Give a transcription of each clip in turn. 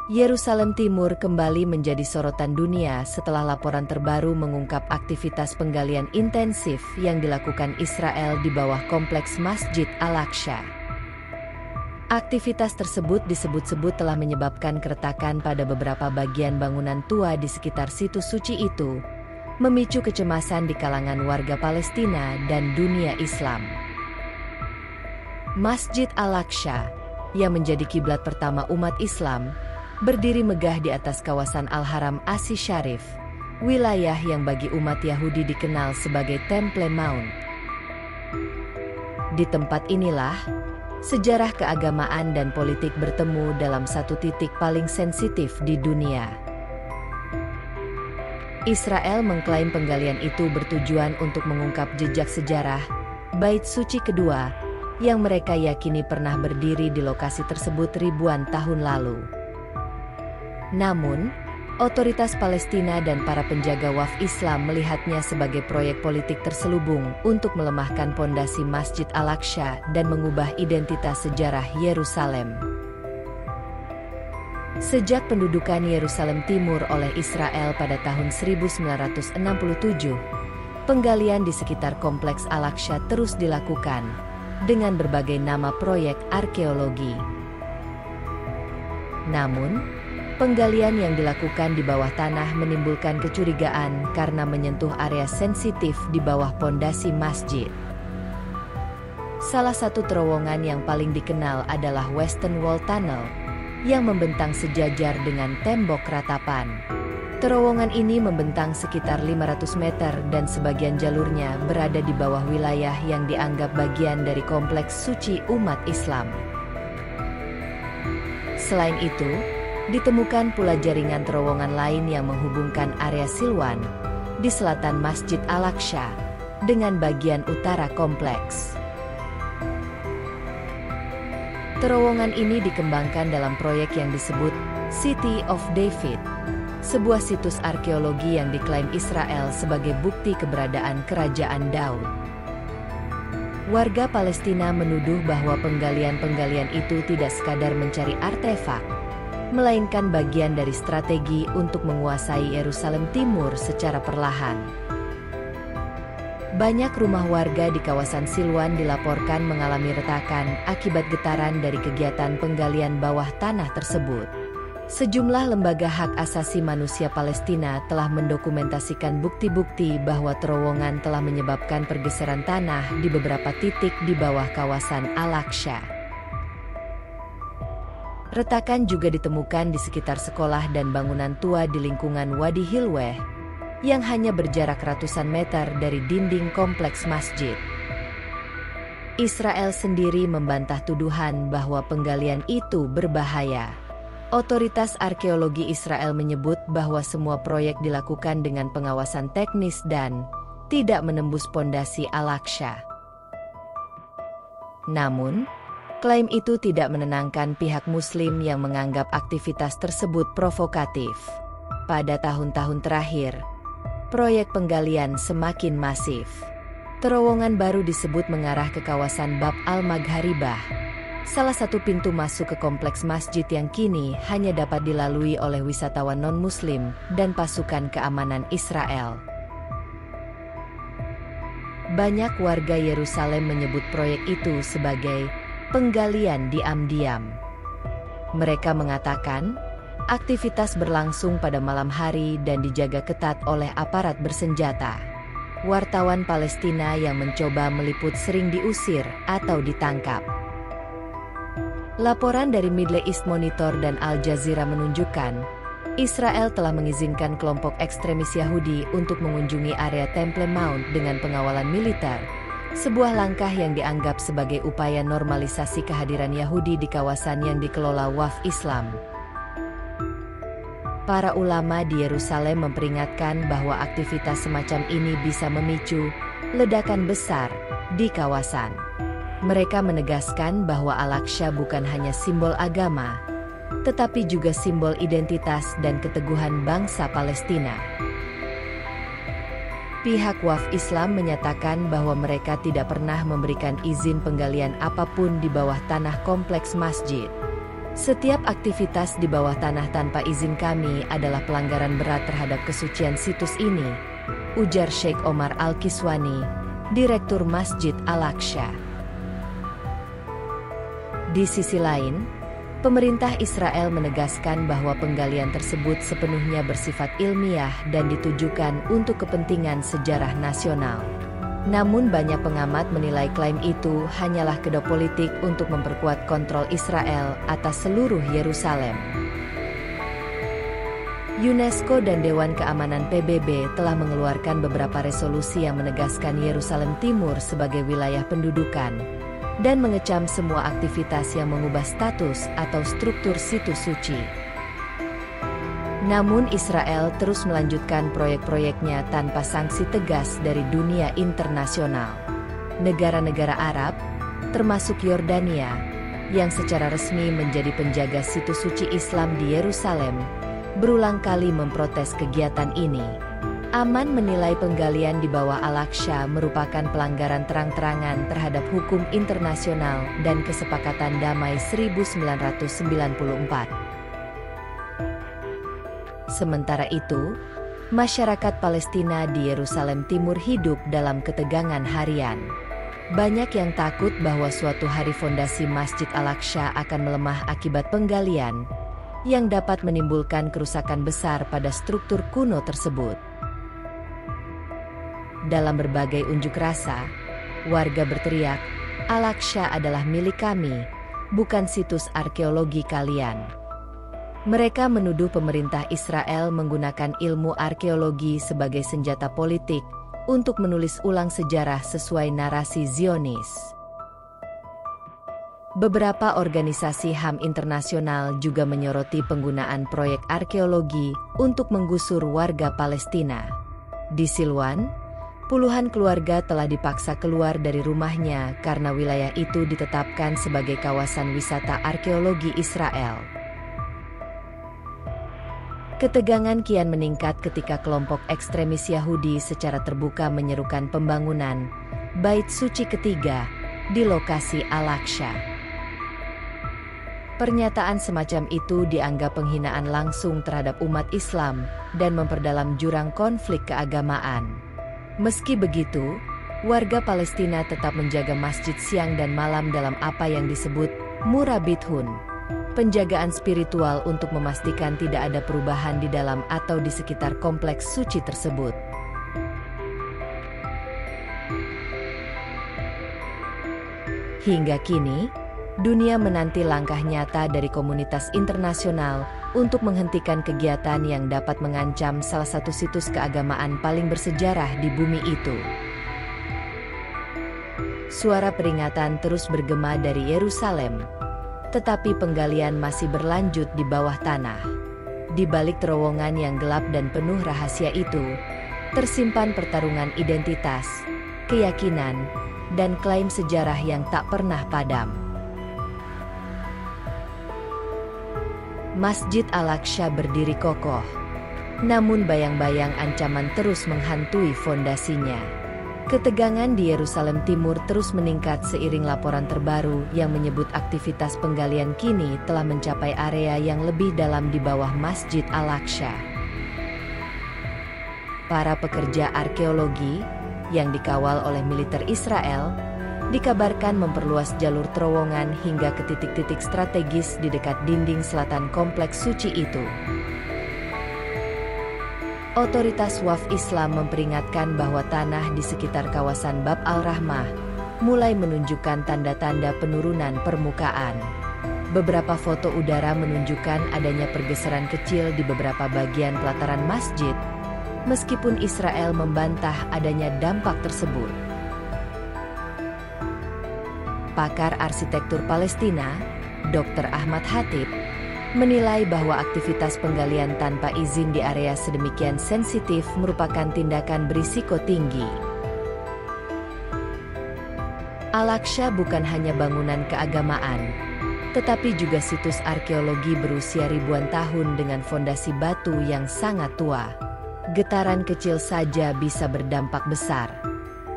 Yerusalem Timur kembali menjadi sorotan dunia setelah laporan terbaru mengungkap aktivitas penggalian intensif yang dilakukan Israel di bawah kompleks Masjid Al-Aqsa. Aktivitas tersebut disebut-sebut telah menyebabkan keretakan pada beberapa bagian bangunan tua di sekitar situs suci itu, memicu kecemasan di kalangan warga Palestina dan dunia Islam. Masjid Al-Aqsa, yang menjadi kiblat pertama umat Islam, berdiri megah di atas kawasan Al-Haram Asy-Syarif, wilayah yang bagi umat Yahudi dikenal sebagai Temple Mount. Di tempat inilah, sejarah keagamaan dan politik bertemu dalam satu titik paling sensitif di dunia. Israel mengklaim penggalian itu bertujuan untuk mengungkap jejak sejarah Bait Suci kedua, yang mereka yakini pernah berdiri di lokasi tersebut ribuan tahun lalu. Namun, otoritas Palestina dan para penjaga Waqf Islam melihatnya sebagai proyek politik terselubung untuk melemahkan pondasi Masjid Al-Aqsa dan mengubah identitas sejarah Yerusalem. Sejak pendudukan Yerusalem Timur oleh Israel pada tahun 1967, penggalian di sekitar kompleks Al-Aqsa terus dilakukan dengan berbagai nama proyek arkeologi. Namun, penggalian yang dilakukan di bawah tanah menimbulkan kecurigaan karena menyentuh area sensitif di bawah pondasi masjid. Salah satu terowongan yang paling dikenal adalah Western Wall Tunnel, yang membentang sejajar dengan tembok ratapan. Terowongan ini membentang sekitar 500 meter dan sebagian jalurnya berada di bawah wilayah yang dianggap bagian dari kompleks suci umat Islam. Selain itu, ditemukan pula jaringan terowongan lain yang menghubungkan area Silwan di selatan Masjid Al-Aqsa dengan bagian utara kompleks. Terowongan ini dikembangkan dalam proyek yang disebut City of David, sebuah situs arkeologi yang diklaim Israel sebagai bukti keberadaan kerajaan Daud. Warga Palestina menuduh bahwa penggalian-penggalian itu tidak sekadar mencari artefak, melainkan bagian dari strategi untuk menguasai Yerusalem Timur secara perlahan. Banyak rumah warga di kawasan Silwan dilaporkan mengalami retakan akibat getaran dari kegiatan penggalian bawah tanah tersebut. Sejumlah lembaga hak asasi manusia Palestina telah mendokumentasikan bukti-bukti bahwa terowongan telah menyebabkan pergeseran tanah di beberapa titik di bawah kawasan Al-Aqsa. Retakan juga ditemukan di sekitar sekolah dan bangunan tua di lingkungan Wadi Hilweh, yang hanya berjarak ratusan meter dari dinding kompleks masjid. Israel sendiri membantah tuduhan bahwa penggalian itu berbahaya. Otoritas arkeologi Israel menyebut bahwa semua proyek dilakukan dengan pengawasan teknis dan tidak menembus pondasi Al-Aqsa. Namun, klaim itu tidak menenangkan pihak Muslim yang menganggap aktivitas tersebut provokatif. Pada tahun-tahun terakhir, proyek penggalian semakin masif. Terowongan baru disebut mengarah ke kawasan Bab al-Magharibah, salah satu pintu masuk ke kompleks masjid yang kini hanya dapat dilalui oleh wisatawan non-Muslim dan pasukan keamanan Israel. Banyak warga Yerusalem menyebut proyek itu sebagai penggalian diam-diam. Mereka mengatakan, aktivitas berlangsung pada malam hari dan dijaga ketat oleh aparat bersenjata. Wartawan Palestina yang mencoba meliput sering diusir atau ditangkap. Laporan dari Middle East Monitor dan Al Jazeera menunjukkan, Israel telah mengizinkan kelompok ekstremis Yahudi untuk mengunjungi area Temple Mount dengan pengawalan militer, sebuah langkah yang dianggap sebagai upaya normalisasi kehadiran Yahudi di kawasan yang dikelola Waqf Islam. Para ulama di Yerusalem memperingatkan bahwa aktivitas semacam ini bisa memicu ledakan besar di kawasan. Mereka menegaskan bahwa Al-Aqsa bukan hanya simbol agama, tetapi juga simbol identitas dan keteguhan bangsa Palestina. Pihak Waqf Islam menyatakan bahwa mereka tidak pernah memberikan izin penggalian apapun di bawah tanah kompleks masjid. Setiap aktivitas di bawah tanah tanpa izin kami adalah pelanggaran berat terhadap kesucian situs ini, ujar Sheikh Omar Al-Kiswani, Direktur Masjid Al-Aqsa. Di sisi lain, pemerintah Israel menegaskan bahwa penggalian tersebut sepenuhnya bersifat ilmiah dan ditujukan untuk kepentingan sejarah nasional. Namun banyak pengamat menilai klaim itu hanyalah kedok politik untuk memperkuat kontrol Israel atas seluruh Yerusalem. UNESCO dan Dewan Keamanan PBB telah mengeluarkan beberapa resolusi yang menegaskan Yerusalem Timur sebagai wilayah pendudukan dan mengecam semua aktivitas yang mengubah status atau struktur situs suci. Namun Israel terus melanjutkan proyek-proyeknya tanpa sanksi tegas dari dunia internasional. Negara-negara Arab, termasuk Yordania, yang secara resmi menjadi penjaga situs suci Islam di Yerusalem, berulang kali memprotes kegiatan ini. Aman menilai penggalian di bawah Al-Aqsa merupakan pelanggaran terang-terangan terhadap hukum internasional dan kesepakatan damai 1994. Sementara itu, masyarakat Palestina di Yerusalem Timur hidup dalam ketegangan harian. Banyak yang takut bahwa suatu hari fondasi Masjid Al-Aqsa akan melemah akibat penggalian, yang dapat menimbulkan kerusakan besar pada struktur kuno tersebut. Dalam berbagai unjuk rasa, warga berteriak, "Al-Aqsa adalah milik kami, bukan situs arkeologi kalian." Mereka menuduh pemerintah Israel menggunakan ilmu arkeologi sebagai senjata politik untuk menulis ulang sejarah sesuai narasi Zionis. Beberapa organisasi HAM internasional juga menyoroti penggunaan proyek arkeologi untuk menggusur warga Palestina. Di Silwan, puluhan keluarga telah dipaksa keluar dari rumahnya karena wilayah itu ditetapkan sebagai kawasan wisata arkeologi Israel. Ketegangan kian meningkat ketika kelompok ekstremis Yahudi secara terbuka menyerukan pembangunan Bait Suci ketiga di lokasi Al-Aqsa. Pernyataan semacam itu dianggap penghinaan langsung terhadap umat Islam dan memperdalam jurang konflik keagamaan. Meski begitu, warga Palestina tetap menjaga masjid siang dan malam dalam apa yang disebut Murabithun, penjagaan spiritual untuk memastikan tidak ada perubahan di dalam atau di sekitar kompleks suci tersebut. Hingga kini, dunia menanti langkah nyata dari komunitas internasional untuk menghentikan kegiatan yang dapat mengancam salah satu situs keagamaan paling bersejarah di bumi itu. Suara peringatan terus bergema dari Yerusalem, tetapi penggalian masih berlanjut di bawah tanah. Di balik terowongan yang gelap dan penuh rahasia itu, tersimpan pertarungan identitas, keyakinan, dan klaim sejarah yang tak pernah padam. Masjid Al-Aqsa berdiri kokoh, namun bayang-bayang ancaman terus menghantui fondasinya. Ketegangan di Yerusalem Timur terus meningkat seiring laporan terbaru yang menyebut aktivitas penggalian kini telah mencapai area yang lebih dalam di bawah Masjid Al-Aqsa. Para pekerja arkeologi, yang dikawal oleh militer Israel, dikabarkan memperluas jalur terowongan hingga ke titik-titik strategis di dekat dinding selatan kompleks suci itu. Otoritas Waqf Islam memperingatkan bahwa tanah di sekitar kawasan Bab al-Rahmah mulai menunjukkan tanda-tanda penurunan permukaan. Beberapa foto udara menunjukkan adanya pergeseran kecil di beberapa bagian pelataran masjid, meskipun Israel membantah adanya dampak tersebut. Pakar arsitektur Palestina, Dr. Ahmad Hatib, menilai bahwa aktivitas penggalian tanpa izin di area sedemikian sensitif merupakan tindakan berisiko tinggi. Al-Aqsa bukan hanya bangunan keagamaan, tetapi juga situs arkeologi berusia ribuan tahun dengan fondasi batu yang sangat tua. Getaran kecil saja bisa berdampak besar,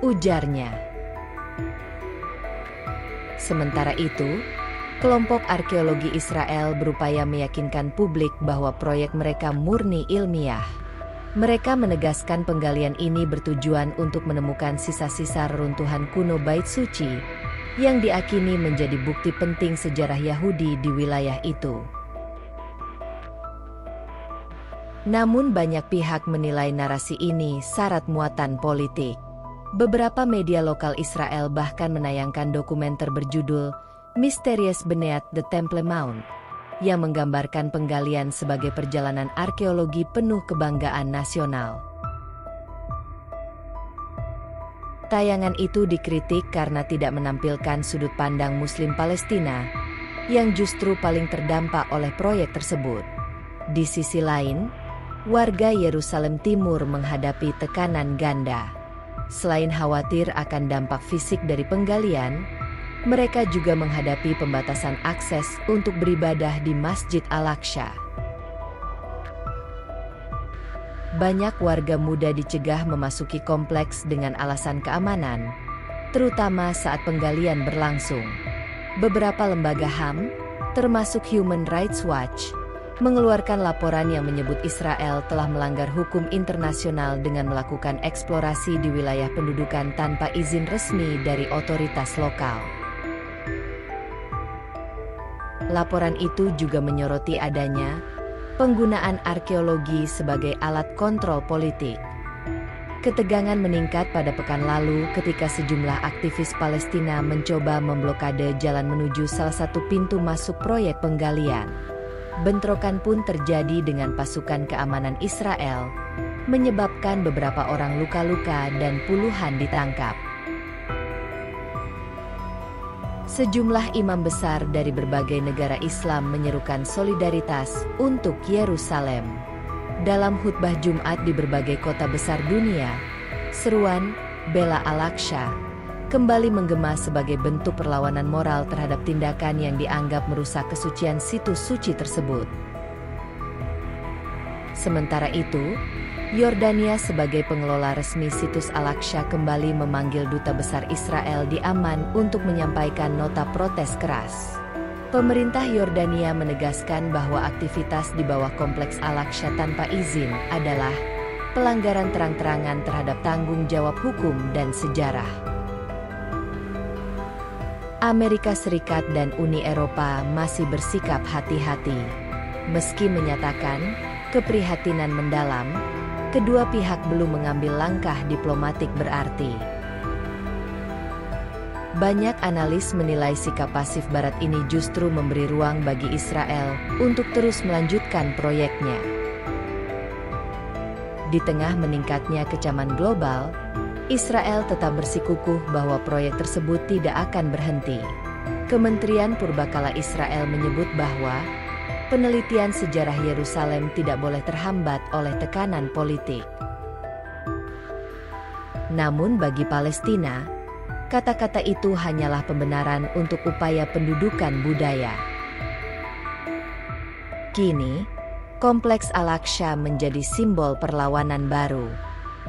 ujarnya. Sementara itu, Kelompok arkeologi Israel berupaya meyakinkan publik bahwa proyek mereka murni ilmiah. Mereka menegaskan penggalian ini bertujuan untuk menemukan sisa-sisa reruntuhan kuno Bait Suci, yang diakini menjadi bukti penting sejarah Yahudi di wilayah itu. Namun banyak pihak menilai narasi ini syarat muatan politik. Beberapa media lokal Israel bahkan menayangkan dokumenter berjudul Mysterious Beneath the Temple Mount, yang menggambarkan penggalian sebagai perjalanan arkeologi penuh kebanggaan nasional. Tayangan itu dikritik karena tidak menampilkan sudut pandang Muslim Palestina, yang justru paling terdampak oleh proyek tersebut. Di sisi lain, warga Yerusalem Timur menghadapi tekanan ganda. Selain khawatir akan dampak fisik dari penggalian, mereka juga menghadapi pembatasan akses untuk beribadah di Masjid Al-Aqsa. Banyak warga muda dicegah memasuki kompleks dengan alasan keamanan, terutama saat penggalian berlangsung. Beberapa lembaga HAM, termasuk Human Rights Watch, mengeluarkan laporan yang menyebut Israel telah melanggar hukum internasional dengan melakukan eksplorasi di wilayah pendudukan tanpa izin resmi dari otoritas lokal. Laporan itu juga menyoroti adanya penggunaan arkeologi sebagai alat kontrol politik. Ketegangan meningkat pada pekan lalu ketika sejumlah aktivis Palestina mencoba memblokade jalan menuju salah satu pintu masuk proyek penggalian. Bentrokan pun terjadi dengan pasukan keamanan Israel, menyebabkan beberapa orang luka-luka dan puluhan ditangkap. Sejumlah imam besar dari berbagai negara Islam menyerukan solidaritas untuk Yerusalem. Dalam khutbah Jumat di berbagai kota besar dunia, seruan "Bela Al-Aqsa" kembali menggema sebagai bentuk perlawanan moral terhadap tindakan yang dianggap merusak kesucian situs suci tersebut. Sementara itu, Yordania sebagai pengelola resmi situs Al-Aqsa kembali memanggil Duta Besar Israel di Amman untuk menyampaikan nota protes keras. Pemerintah Yordania menegaskan bahwa aktivitas di bawah kompleks Al-Aqsa tanpa izin adalah pelanggaran terang-terangan terhadap tanggung jawab hukum dan sejarah. Amerika Serikat dan Uni Eropa masih bersikap hati-hati. Meski menyatakan keprihatinan mendalam, kedua pihak belum mengambil langkah diplomatik berarti. Banyak analis menilai sikap pasif Barat ini justru memberi ruang bagi Israel untuk terus melanjutkan proyeknya. Di tengah meningkatnya kecaman global, Israel tetap bersikukuh bahwa proyek tersebut tidak akan berhenti. Kementerian Purbakala Israel menyebut bahwa penelitian sejarah Yerusalem tidak boleh terhambat oleh tekanan politik. Namun bagi Palestina, kata-kata itu hanyalah pembenaran untuk upaya pendudukan budaya. Kini, kompleks Al-Aqsa menjadi simbol perlawanan baru.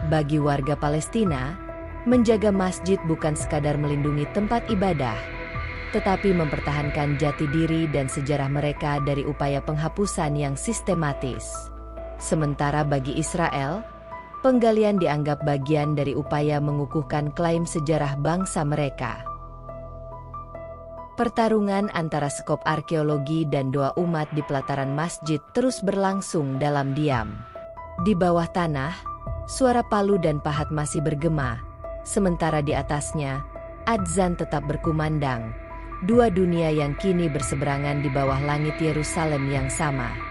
Bagi warga Palestina, menjaga masjid bukan sekadar melindungi tempat ibadah, tetapi mempertahankan jati diri dan sejarah mereka dari upaya penghapusan yang sistematis. Sementara bagi Israel, penggalian dianggap bagian dari upaya mengukuhkan klaim sejarah bangsa mereka. Pertarungan antara skop arkeologi dan doa umat di pelataran masjid terus berlangsung dalam diam. Di bawah tanah, suara palu dan pahat masih bergema, sementara di atasnya, adzan tetap berkumandang. Dua dunia yang kini berseberangan di bawah langit Yerusalem yang sama.